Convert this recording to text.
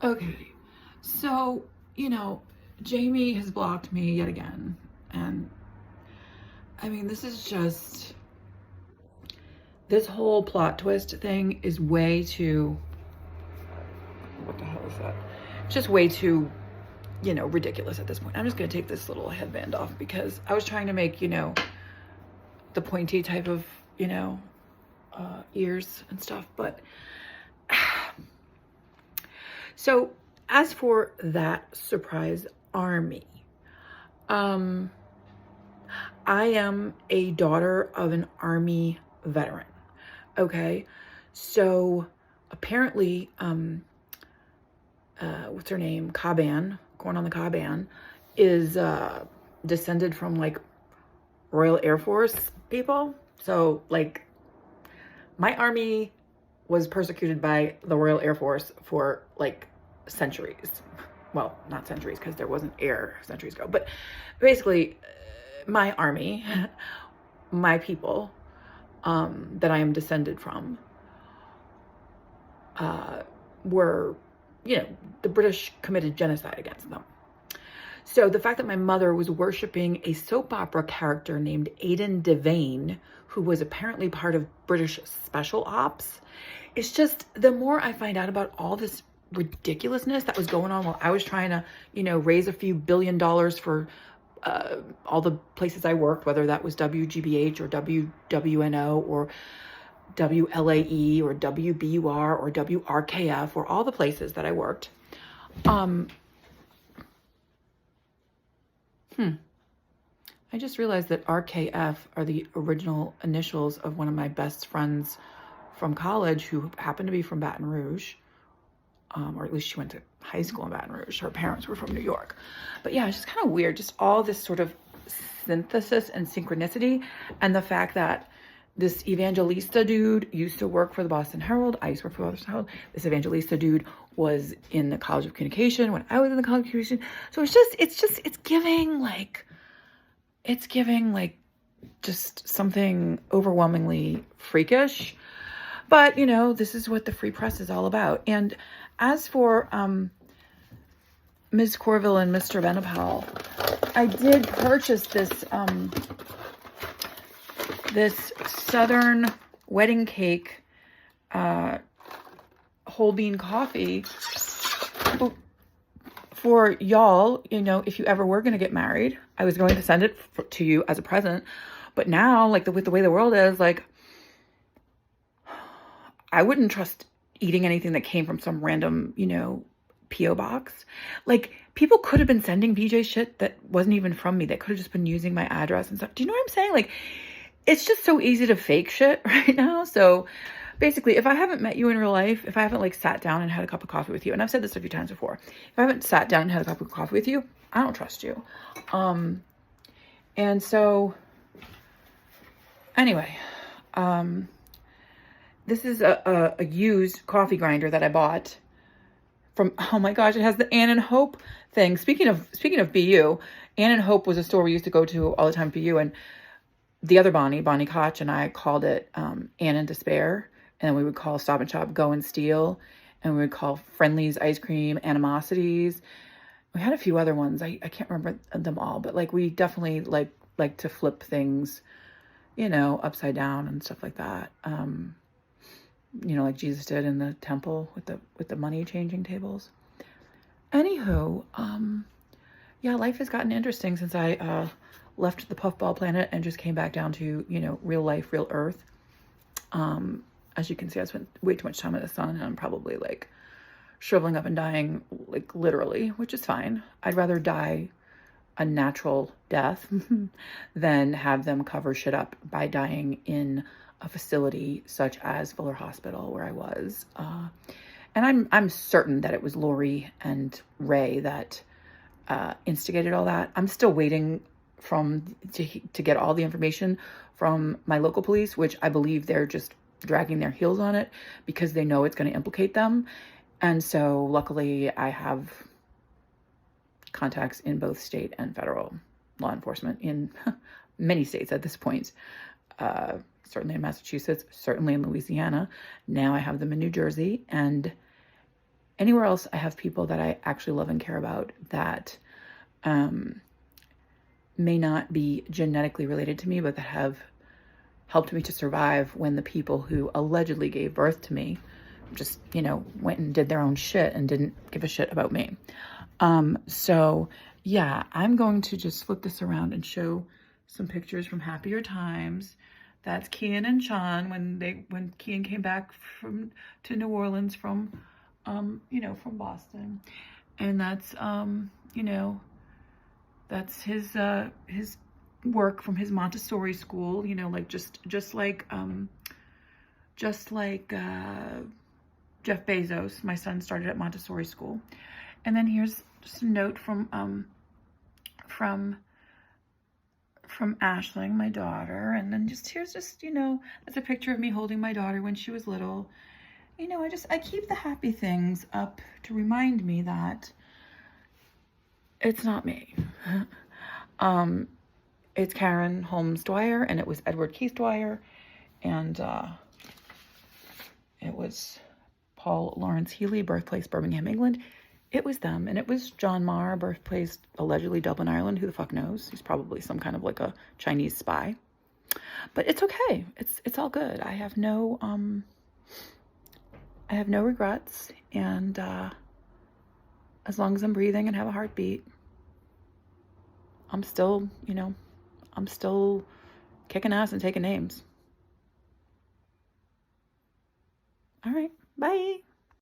Okay, so, Jamie has blocked me yet again. And I mean, this whole plot twist thing is way too, what the hell is that? It's just way too, ridiculous at this point. I'm just going to take this little headband off because I was trying to make, the pointy type of, ears and stuff. But so as for that surprise army, I am a daughter of an Army veteran. Okay, so apparently, what's her name? Caban, Corn on the Caban, is descended from like Royal Air Force people. So like, my army was persecuted by the Royal Air Force for like centuries. Well, not centuries because there wasn't air centuries ago, but basically, my army, my people, that I am descended from, were, the British committed genocide against them. So the fact that my mother was worshiping a soap opera character named Aidan Devane, who was apparently part of British Special Ops, it's just, the more I find out about all this ridiculousness that was going on while I was trying to, raise a few $1 billion for all the places I worked, whether that was WGBH or WWNO or WLAE or WBUR or WRKF or all the places that I worked. I just realized that RKF are the original initials of one of my best friends from college who happened to be from Baton Rouge. Or at least she went to high school in Baton Rouge. Her parents were from New York. But yeah, it's just kind of weird. Just all this sort of synthesis and synchronicity. And the fact that this Evangelista dude used to work for the Boston Herald. I used to work for the Boston Herald. This Evangelista dude was in the College of Communication when I was in the College of Communication. So it's giving like just something overwhelmingly freakish. But, this is what the free press is all about. And as for Ms. Corville and Mr. Benapal, I did purchase this Southern wedding cake whole bean coffee for y'all. If you ever were going to get married, I was going to send it to you as a present. But now, like, with the way the world is, like, I wouldn't trust eating anything that came from some random, P.O. box. Like, people could have been sending BJ shit that wasn't even from me. They could have just been using my address and stuff. Do you know what I'm saying? Like, it's just so easy to fake shit right now. So basically, if I haven't met you in real life, if I haven't like sat down and had a cup of coffee with you, and I've said this a few times before, if I haven't sat down and had a cup of coffee with you, I don't trust you. And so anyway, this is a used coffee grinder that I bought from, oh my gosh, it has the Ann and Hope thing. Speaking of BU, Ann and Hope was a store we used to go to all the time, BU, and the other Bonnie Koch and I called it Ann and Despair, and then we would call Stop and Shop Go and Steal, and we would call Friendly's Ice Cream Animosities. We had a few other ones. I can't remember them all, but like we definitely like to flip things, upside down and stuff like that. Like Jesus did in the temple with the money changing tables. Anywho, yeah, life has gotten interesting since I left the puffball planet and just came back down to, real life, real earth. As you can see, I spent way too much time in the sun and I'm probably like shriveling up and dying, like literally, which is fine. I'd rather die a natural death than have them cover shit up by dying in a facility such as Fuller Hospital where I was. And I'm certain that it was Lori and Ray that instigated all that. I'm still waiting to get all the information from my local police, which I believe they're just dragging their heels on it because they know it's going to implicate them. And so luckily I have contacts in both state and federal law enforcement in many states at this point. Certainly in Massachusetts, certainly in Louisiana. Now I have them in New Jersey, and Anywhere else, I have people that I actually love and care about that may not be genetically related to me, but that have helped me to survive when the people who allegedly gave birth to me just, you know, went and did their own shit and didn't give a shit about me. So yeah, I'm going to just flip this around and show some pictures from happier times. That's Kian and Sean when Kian came back to New Orleans from, you know, from Boston. And that's, you know, that's his work from his Montessori school, you know, like just like Jeff Bezos, my son started at Montessori school. And then here's just a note from Ashling, my daughter. And then here's just, you know, that's a picture of me holding my daughter when she was little. You know, I keep the happy things up to remind me that it's not me. It's Karen Holmes Dwyer, and it was Edward Keith Dwyer, and it was Paul Lawrence Healy, birthplace Birmingham, England. It was them, and it was John Marr, birthplace allegedly Dublin, Ireland. Who the fuck knows? He's probably some kind of like a Chinese spy. But it's okay. It's all good. I have no regrets, and as long as I'm breathing and have a heartbeat, I'm still, you know, I'm still kicking ass and taking names. All right, bye.